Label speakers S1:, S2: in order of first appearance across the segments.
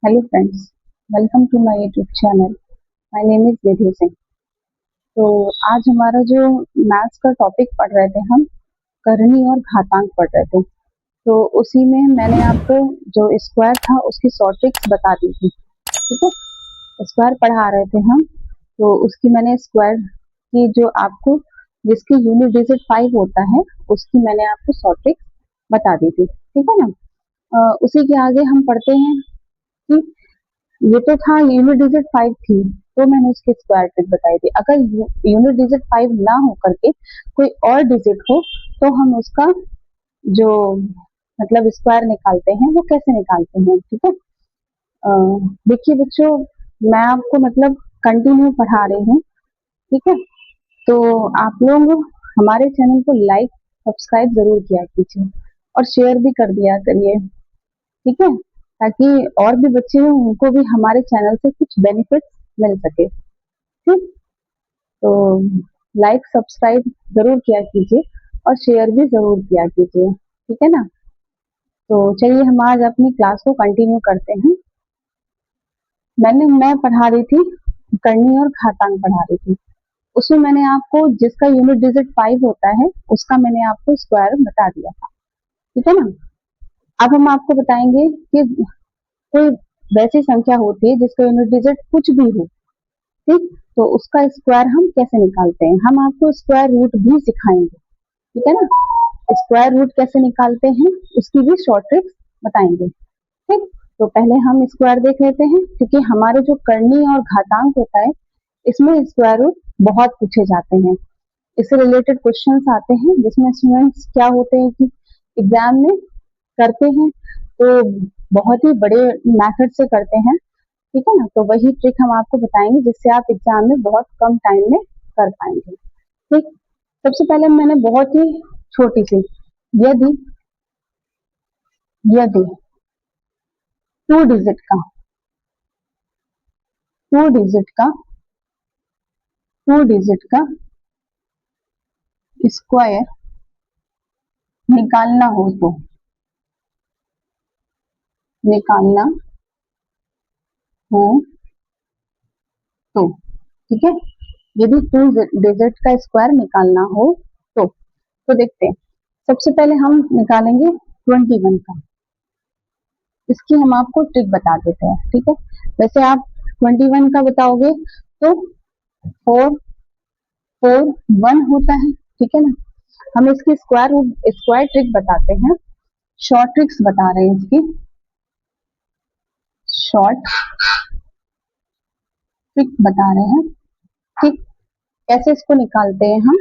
S1: Hello friends, welcome to my YouTube channel. My name is Vidhi Singh. तो आज हमारा जो मैथ्स का टॉपिक पढ़ रहे थे हम करनी और घातांक पढ़ रहे थे। तो उसी में मैंने आपको जो स्क्वायर था उसकी शॉर्ट ट्रिक्स बता दी थी। ठीक है, स्क्वायर पढ़ा रहे थे हम, तो उसकी मैंने स्क्वायर की जो आपको जिसकी यूनिट डिजिट 5 होता है उसकी मैंने आपको शॉर्ट ट्रिक्स बता दी थी। ठीक है ना। उसी के आगे हम पढ़ते हैं कि ये तो था यूनिट डिजिट 5 थी, तो मैंने उसकी स्क्वायर ट्रिक बताई थी। अगर यूनिट डिजिट 5 ना हो करके कोई और डिजिट हो तो हम उसका जो मतलब स्क्वायर निकालते हैं वो कैसे निकालते हैं। ठीक है। देखिए बच्चों, मैं आपको मतलब कंटिन्यू पढ़ा रही हूँ। ठीक है, तो आप लोग हमारे चैनल को लाइक सब्सक्राइब जरूर किया कीजिए और शेयर भी कर दिया करिए। ठीक है, ताकि और भी बच्चे हैं उनको भी हमारे चैनल से कुछ बेनिफिट मिल सके। ठीक, तो लाइक सब्सक्राइब जरूर किया कीजिए और शेयर भी जरूर किया कीजिए। ठीक है ना। तो चलिए हम आज अपनी क्लास को कंटिन्यू करते हैं। मैं पढ़ा रही थी करनी और घातांक पढ़ा रही थी। उसमें मैंने आपको जिसका यूनिट डिजिट 5 होता है उसका मैंने आपको स्क्वायर बता दिया था। ठीक है ना। अब हम आपको बताएंगे कि कोई वैसी संख्या होती है जिसका यूनिट डिजिट कुछ भी हो। ठीक, तो उसका स्क्वायर हम कैसे निकालते हैं, हम आपको स्क्वायर रूट भी सिखाएंगे। ठीक है ना। स्क्वायर रूट कैसे निकालते हैं उसकी भी शॉर्ट ट्रिक्स बताएंगे। ठीक, तो पहले हम स्क्वायर देख लेते हैं, क्योंकि हमारे जो करनी और घातांक होता है इसमें स्क्वायर रूट बहुत पूछे जाते हैं। इससे रिलेटेड क्वेश्चंस आते हैं जिसमें स्टूडेंट्स क्या होते हैं कि एग्जाम में करते हैं तो बहुत ही बड़े मेथड से करते हैं। ठीक है ना, तो वही ट्रिक हम आपको बताएंगे जिससे आप एग्जाम में बहुत कम टाइम में कर पाएंगे। ठीक, सबसे पहले मैंने बहुत ही छोटी सी यदि यदि टू डिजिट का टू डिजिट का टू डिजिट का स्क्वायर निकालना हो तो निकालना हो तो ठीक है, यदि टू डिजिट का स्क्वायर निकालना हो तो देखते हैं। सबसे पहले हम निकालेंगे 21 का। इसकी हम आपको ट्रिक बता देते हैं। ठीक है, वैसे आप 21 का बताओगे तो 441 होता है। ठीक है ना। हम इसकी स्क्वायर ट्रिक बताते हैं, शॉर्ट ट्रिक्स बता रहे हैं इसकी शॉर्ट ट्रिक बता रहे हैं। ठीक, कैसे इसको निकालते हैं हम।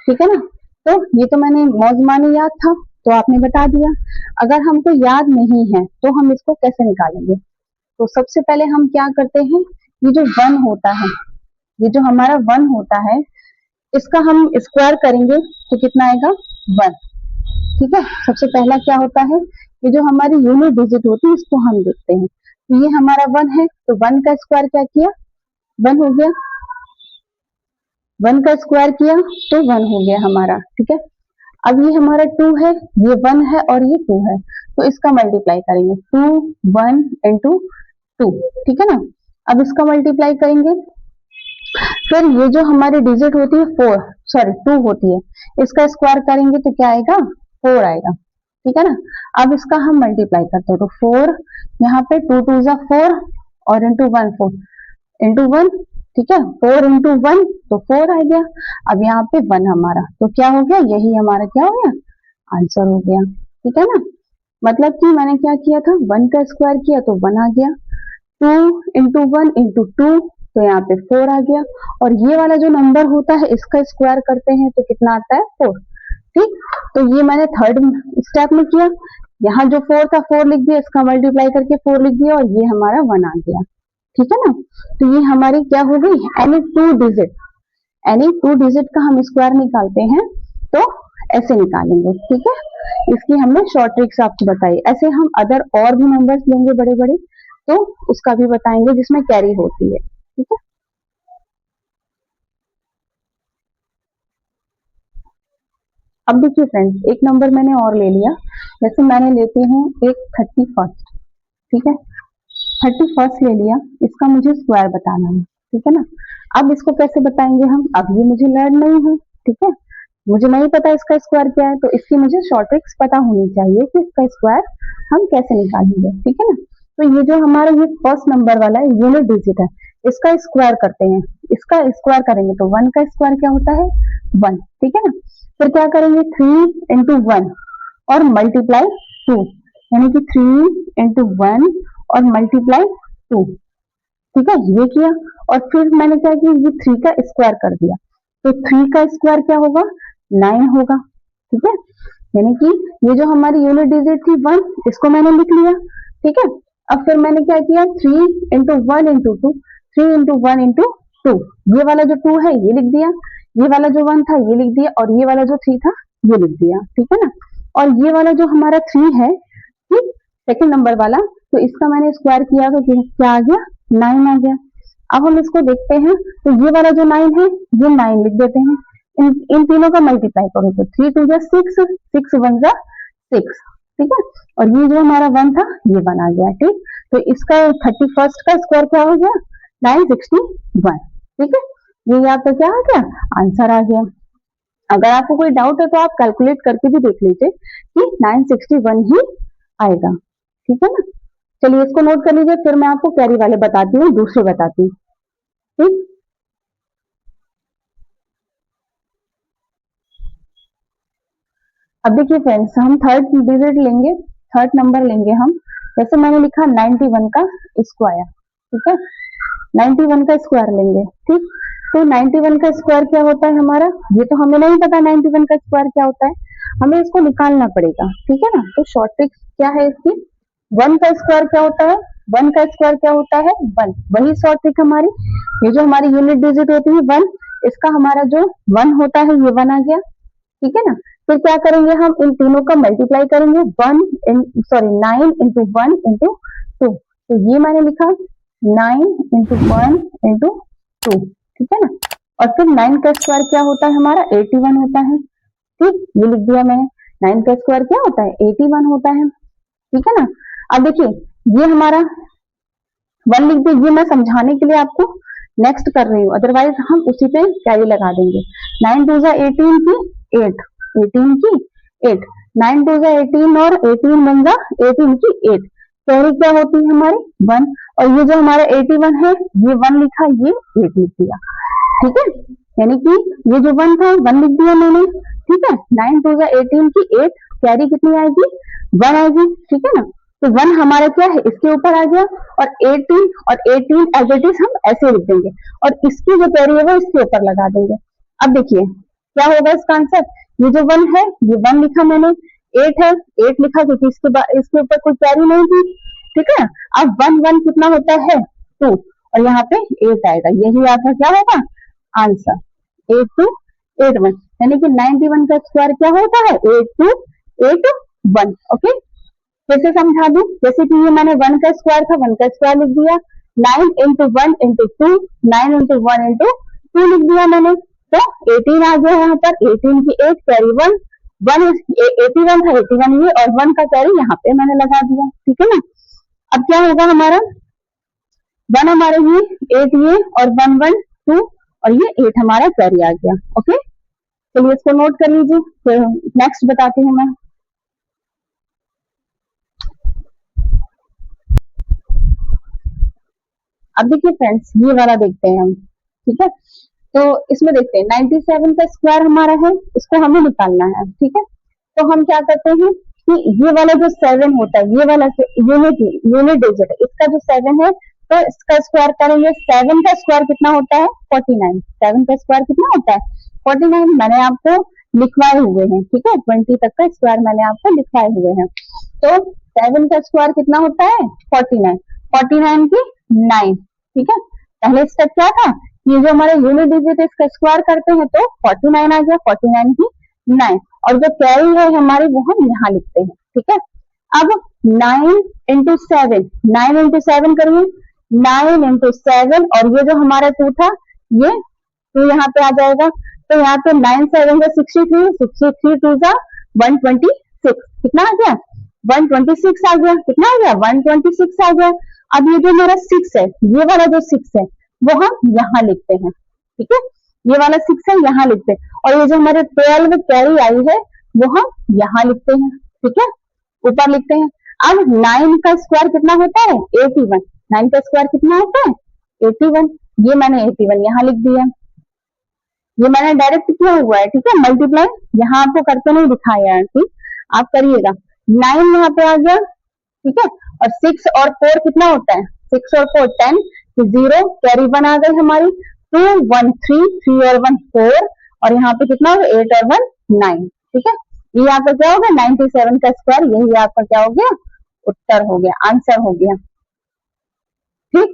S1: ठीक है ना। तो ये तो मैंने मौजमानी याद था तो आपने बता दिया। अगर हमको याद नहीं है तो हम इसको कैसे निकालेंगे। तो सबसे पहले हम क्या करते हैं, ये जो वन होता है, ये जो हमारा वन होता है इसका हम स्क्वायर करेंगे तो कितना आएगा 1। ठीक है, सबसे पहला क्या होता है, ये जो हमारी यूनिट डिजिट होती है इसको हम देखते हैं। तो ये हमारा 1 है तो 1 का स्क्वायर क्या किया, 1 हो गया। 1 का स्क्वायर किया तो 1 हो गया हमारा। ठीक है, अब ये हमारा 2 है, ये 1 है और ये 2 है, तो इसका मल्टीप्लाई करेंगे 2 1 इंटू 2। ठीक है ना। अब इसका मल्टीप्लाई करेंगे, फिर ये जो हमारी डिजिट होती है 2 होती है, इसका स्क्वायर करेंगे तो क्या आएगा 4 आएगा। ठीक है ना। अब इसका हम मल्टीप्लाई करते हैं तो 4 यहाँ पे 2 2 जा 4 और इंटू 1 4 इंटू 1। ठीक है, 4 इंटू 1 तो 4 आ गया। अब यहाँ पे 1 हमारा तो क्या हो गया, यही हमारा क्या हो गया आंसर हो गया। ठीक है ना। मतलब कि मैंने क्या किया था, 1 का स्क्वायर किया तो 1 आ गया, 2 इंटू 1 इंटू 2 तो यहाँ पे 4 आ गया, और ये वाला जो नंबर होता है इसका स्क्वायर करते हैं तो कितना आता है 4। ठीक, तो ये मैंने थर्ड स्टेप में किया, यहाँ जो 4 था 4 लिख दिया, इसका मल्टीप्लाई करके 4 लिख दिया और ये हमारा 1 आ गया। ठीक है ना। तो ये हमारी क्या हो गई, एनी टू डिजिट का हम स्क्वायर निकालते हैं तो ऐसे निकालेंगे। ठीक है, इसकी हमने शॉर्ट ट्रिक्स आपको बताई। ऐसे हम अदर और भी नंबर्स लेंगे बड़े बड़े तो उसका भी बताएंगे जिसमें कैरी होती है। ठीक है, अब देखिए फ्रेंड्स, एक नंबर मैंने और ले लिया, जैसे मैंने लेती हूँ एक 31। ठीक है, 31 ले लिया, इसका मुझे स्क्वायर बताना है, ठीक है ना। अब इसको कैसे बताएंगे हम, अब ये मुझे लर्न नहीं है, ठीक है, मुझे नहीं पता इसका स्क्वायर क्या है, तो इसकी मुझे शॉर्ट ट्रिक्स पता होनी चाहिए कि इसका स्क्वायर हम कैसे निकालेंगे, ठीक है ना। तो ये जो हमारा ये फर्स्ट नंबर वाला है यूनिट डिजिट है, इसका स्क्वायर करते हैं, इसका स्क्वायर करेंगे तो 1 का स्क्वायर क्या होता है 1, ठीक है ना। फिर क्या करेंगे 3 इंटू 1 और मल्टीप्लाई 2, यानी कि 3 इंटू 1 और मल्टीप्लाई 2, ठीक है, ये किया। और फिर मैंने क्या किया, ये 3 का स्क्वायर कर दिया, तो 3 का स्क्वायर क्या होगा 9 होगा, ठीक है। यानी कि ये जो हमारी यूनिट डिजिट थी 1, इसको मैंने लिख लिया, ठीक है। अब फिर मैंने क्या किया 3 इंटू 1 इंटू 2, 3 इंटू 1 इंटू 2, ये वाला जो 2 है ये लिख दिया, ये वाला जो 1 था ये लिख दिया, और ये वाला जो 3 था ये लिख दिया, ठीक है ना। और ये वाला जो हमारा 3 है, ठीक, सेकंड नंबर वाला, तो इसका मैंने स्क्वायर किया तो क्या आ गया 9 आ गया। अब हम इसको देखते हैं, तो ये वाला जो 9 है ये 9 लिख देते हैं, इन तीनों का मल्टीप्लाई करो तो 3 2 जा 6, 6 1 जा 6, ठीक है। और ये जो हमारा 1 था ये 1 आ गया, ठीक। तो इसका 31 का स्क्वायर क्या हो गया 961, ठीक है। ये आपका क्या आ गया आंसर आ गया। अगर आपको कोई डाउट है तो आप कैलकुलेट करके भी देख लीजिए कि 961 ही आएगा, ठीक है ना। चलिए इसको नोट कर लीजिए, फिर मैं आपको कैरी वाले बताती हूँ, दूसरे बताती हूँ, ठीक। अब देखिए फ्रेंड्स, हम थर्ड डिजिट लेंगे, थर्ड नंबर लेंगे हम, जैसे मैंने लिखा 91 का स्क्वायर, ठीक है, 91 का स्क्वायर लेंगे, ठीक। तो 91 का स्क्वायर क्या होता है हमारा, ये तो हमें नहीं पता 91 का स्क्वायर क्या होता है, हमें इसको निकालना पड़ेगा, ठीक है ना। तो शॉर्ट ट्रिक क्या है इसकी, 1 का स्क्वायर क्या होता है, 1 का स्क्वायर क्या होता है 1, वही शॉर्ट ट्रिक हमारी, ये जो हमारी यूनिट डिजिट होती है 1, इसका हमारा जो 1 होता है ये 1 आ गया, ठीक है ना। फिर क्या करेंगे हम इन तीनों का मल्टीप्लाई करेंगे, 9 इंटू 1 इंटू 2, तो ये मैंने लिखा 9 इंटू 1 इंटू 2, ठीक है ना। और फिर 9 का स्क्वायर क्या होता है हमारा 81 होता है, ठीक, ये लिख दिया मैंने, 9 का स्क्वायर क्या होता है 81 होता है, ठीक है ना। अब देखिए ये हमारा 1 लिख दिया, ये मैं समझाने के लिए आपको नेक्स्ट कर रही हूँ, अदरवाइज हम उसी पे कैरी लगा देंगे। 9 2 जा 18 की 8, 18 की 8, 9 2 जा 18 और 18 1 जा 18 की 8, कैरी क्या होती है हमारी 1, और ये जो हमारा 81 है ये 1 लिखा, ये 8 लिख दिया, ठीक है। यानी कि ये जो 1 था 1 लिख दिया मैंने, ठीक है। 9 2 जा 18 की 8, कैरी कितनी आएगी 1 आएगी, ठीक है ना। तो 1 हमारा क्या है इसके ऊपर आ गया, और 18 एज इट इज हम ऐसे लिख देंगे, और इसकी जो कैरी है वो इसके ऊपर लगा देंगे। अब देखिए क्या होगा इसका आंसर, ये जो 1 है ये 1 लिखा मैंने, 8 है 8 लिखा क्योंकि इसके ऊपर कोई कैरी नहीं थी, ठीक है। अब 1 1 कितना होता है 2, और यहाँ पे 8 आएगा, यही आपका क्या होगा आंसर 8 2 8 1, यानी कि 91 का स्क्वायर क्या होता है 8 2 8 1, ओके। कैसे समझा दूं, जैसे कि ये मैंने 1 का स्क्वायर था 1 का स्क्वायर लिख दिया, 9 इंटू 1 इंटू 2, 9 इंटू 1 इंटू 2 लिख दिया मैंने, तो 18 आ गया यहाँ पर, 18 की 8 कैरी 1, 81 था 81 ये, और 1 का कैरी यहाँ पे मैंने लगा दिया, ठीक है ना। अब क्या होगा हमारा 1 हमारे ये 8 ये, और 1 1 2, और ये 8 हमारा कैरी आ गया, ओके। चलिए इसको नोट कर लीजिए, फिर नेक्स्ट बताती हूँ मैं। अब देखिए फ्रेंड्स, ये वाला देखते हैं हम, ठीक है। तो इसमें देखते हैं 97 का स्क्वायर हमारा है, इसको हमें निकालना है, ठीक है। तो हम क्या करते हैं कि ये वाला जो 7 होता है, ये वाला यूनिट डिजिट है, इसका जो 7 है तो इसका स्क्वायर करेंगे, 7 का स्क्वायर कितना होता है 49, 7 का स्क्वायर कितना होता है 49, मैंने आपको लिखवाए हुए हैं, ठीक है, 20 तक का स्क्वायर मैंने आपको लिखवाए हुए हैं। तो 7 का स्क्वायर कितना होता है 49, 49 की 9, ठीक है। पहले स्टेप क्या था, ये जो हमारे यूनिट डिजिट है इसका स्क्वायर करते हैं तो 49 आ गया, 49 की 9, और जो कैरी है हमारी वो हम यहाँ लिखते हैं, ठीक है। अब 9 इंटू 7, 9 इंटू 7 करिए, 9 इंटू 7, और ये जो हमारा 2 था ये 2 यहाँ पे आ जाएगा, तो यहाँ पे 9 7 जा 63, 63 2 जा 126, कितना आ गया 126 आ गया, कितना आ गया 126 आ गया। अब ये जो हमारा 6 है, ये वाला जो 6 है वो हम यहाँ लिखते हैं, ठीक है, ये वाला 6 है यहाँ लिखते हैं, और ये जो हमारे 12 कैरी आई है वो हम यहाँ लिखते हैं, ठीक है, ऊपर लिखते हैं। अब 9 का स्क्वायर कितना होता है 81, 9 का स्क्वायर कितना होता है 81, ये मैंने 81 यहाँ लिख दिया, ये मैंने डायरेक्ट किया हुआ है, ठीक है, मल्टीप्लाई, यहाँ आपको करके नहीं दिखाया है, ठीक, आप करिएगा। 9 यहाँ पे आ गया, ठीक है, और 6 और 4 कितना होता है 6 और 4 10, 0 कैरी 1 आ गई हमारी, 2 1 3, 3 और 1 4, और यहाँ पे कितना होगा 8 और 1 9, ठीक है, ये आपका क्या हो गया 97 का स्क्वायर, यही आपका क्या हो गया उत्तर हो गया, आंसर हो गया, ठीक,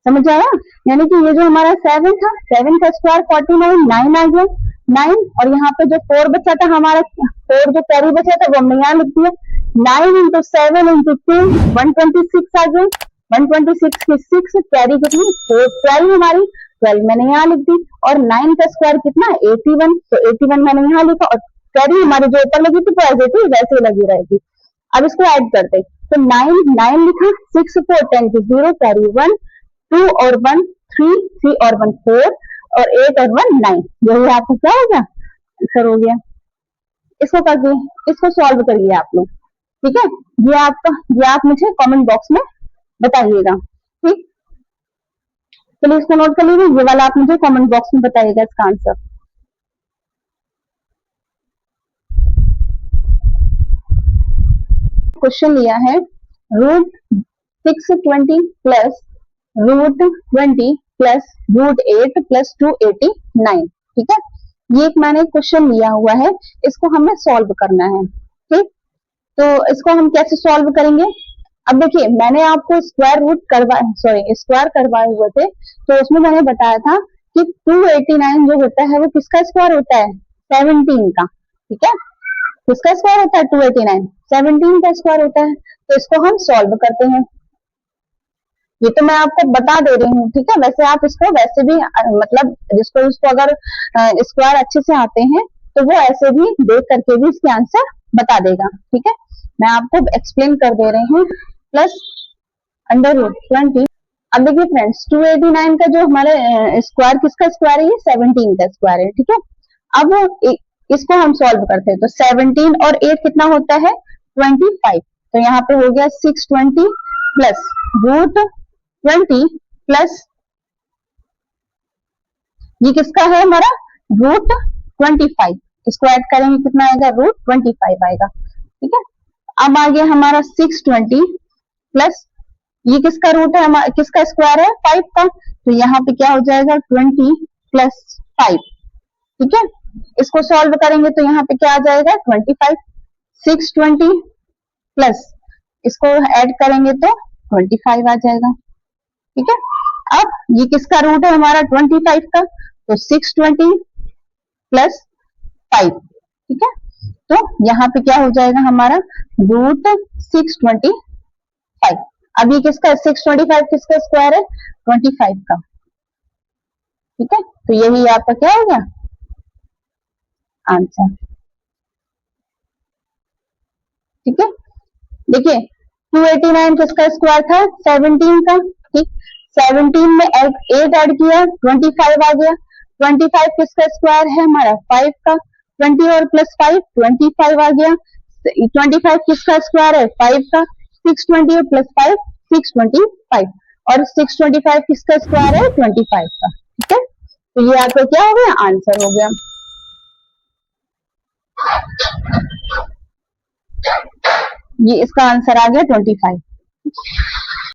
S1: समझ आया। यानी कि ये जो हमारा 7 था, 7 का स्क्वायर 49, 9 आ गया 9, और यहाँ पे जो 4 बचा था हमारा, 4 जो कैरी बचा था वो हमने यहाँ लिख दिया, 9 इंटू 7 इंटू 2 126 आ गई, 126 की 6 कैरी कितनी 4 12 हमारी, 12 मैंने यहाँ लिख दी, और 9 का स्क्वायर कितना 81, तो 81 मैंने यहाँ लिखा, और कैरी हमारी जो ऊपर लगी थी वैसे थी वैसे लगी रहेगी। अब इसको ऐड करते, तो 9 लिखा, 6 4 10 की 0 कैरी 1, 2 और 1 3, 3 और 1 4, और 8 और 1 9, यही आपको क्या हो गया आंसर हो गया। इसको करके इसको सॉल्व करिए आप लोग, ठीक है, ये आप मुझे कमेंट बॉक्स में बताइएगा, ठीक, चलिए इसको नोट कर लीजिए, ये वाला आप मुझे कमेंट बॉक्स में बताइएगा इसका आंसर। क्वेश्चन लिया है √620 प्लस √20 प्लस √8 प्लस 289, ठीक है, ये एक मैंने क्वेश्चन लिया हुआ है, इसको हमें सॉल्व करना है, ठीक, तो इसको हम कैसे सॉल्व करेंगे। अब देखिए मैंने आपको स्क्वायर करवाए हुए थे, तो उसमें मैंने बताया था कि 289 जो होता है वो किसका स्क्वायर होता है 17 का, ठीक है, किसका स्क्वायर होता है 289 17 का स्क्वायर होता है, तो इसको हम सॉल्व करते हैं, ये तो मैं आपको बता दे रही हूँ, ठीक है, वैसे आप इसको वैसे भी मतलब जिसको अगर स्क्वायर अच्छे से आते हैं तो वो ऐसे भी देख करके भी इसके आंसर बता देगा, ठीक है, मैं आपको एक्सप्लेन कर दे रही हूँ, प्लस √20। अब देखिए फ्रेंड्स 289 का जो हमारे स्क्वायर किसका स्क्वायर है ये 17 का स्क्वायर है, ठीक है, अब इसको हम सॉल्व करते हैं, तो 17 और 8 कितना होता है 25, तो यहाँ पे हो गया 620 प्लस √20 प्लस ये किसका है हमारा √25, इसको ऐड करेंगे कितना आएगा √25 आएगा, ठीक है, अब आ गया हमारा 620 प्लस ये किसका रूट है किसका स्क्वायर है 5 का, तो यहाँ पे क्या हो जाएगा 20 प्लस 5, ठीक है, इसको सॉल्व करेंगे तो यहाँ पे क्या आ जाएगा 25, 620 प्लस इसको ऐड करेंगे तो 25 आ जाएगा, ठीक है, अब ये किसका रूट है हमारा 25 का, तो 620 प्लस 5, ठीक है, तो यहाँ पे क्या हो जाएगा हमारा √625, अब ये किसका 625 किसका स्क्वायर है 25 का, ठीक है, तो यही आपका क्या हो गया आंसर, ठीक है, देखिए 289 किसका स्क्वायर था 17 का, ठीक, 17 में 8 ऐड किया 25 आ गया, 25 किसका स्क्वायर है हमारा 5 का, 20 और प्लस 5 25 आ गया, 25 किसका स्क्वायर है 5 का, 620 और प्लस 5 625, और 625 किसका स्क्वायर है 25 का, ठीक है, तो ये आपका क्या हो गया आंसर हो गया। ये इसका आंसर आ गया 25।